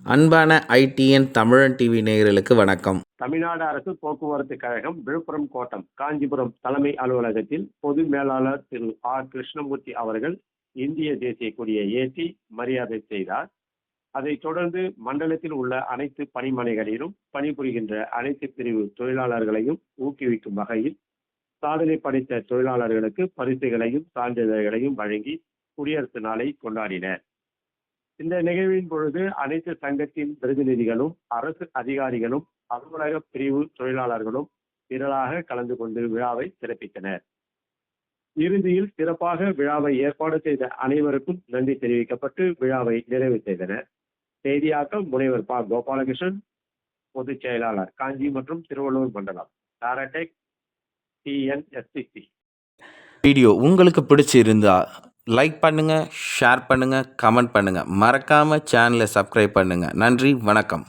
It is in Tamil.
அன்பான ஐடிஎன் தமிழன் டிவி நேயர்களுக்கு வணக்கம். தமிழ்நாடு அரசு போக்குவரத்து கழகம் விழுப்புரம் கோட்டம் காஞ்சிபுரம் தலைமை அலுவலகத்தில் பொது மேலாளர் திரு ஆர் கிருஷ்ணமூர்த்தி அவர்கள் இந்திய தேசிய கொடியை ஏற்றி மரியாதை செய்தார். அதைத் தொடர்ந்து மண்டலத்தில் உள்ள அனைத்து பணிமனைகளிலும் பணிபுரிகின்ற அனைத்து பிரிவு தொழிலாளர்களையும் ஊக்குவிக்கும் வகையில் சாதனை படைத்த தொழிலாளர்களுக்கு பரிசுகளையும் சான்றிதழ்களையும் வழங்கி குடியரசு நாளை கொண்டாடினர். இந்த நிகழ்வின் பொழுது அனைத்து சங்கத்தின் பிரதிநிதிகளும் அரசு அதிகாரிகளும் அலுவலக பிரிவு தொழிலாளர்களும் திரளாக கலந்து கொண்டு விழாவை சிறப்பித்தனர். இறுதியில் சிறப்பாக விழாவை ஏற்பாடு செய்த அனைவருக்கும் நன்றி தெரிவிக்கப்பட்டு விழாவை நிறைவு செய்தனர். செய்தியாக்கம் முனைவர் ப கோபாலகிருஷ்ணன், பொதுச் செயலாளர் காஞ்சி மற்றும் திருவள்ளூர் மண்டலம், டாராடெக், TNSCC. வீடியோ உங்களுக்கு பிடிச்சிருந்தா லைக் பண்ணுங்க, ஷேர் பண்ணுங்க, கமெண்ட் பண்ணுங்க. மறக்காம சேனலை சப்ஸ்கிரைப் பண்ணுங்க. நன்றி, வணக்கம்.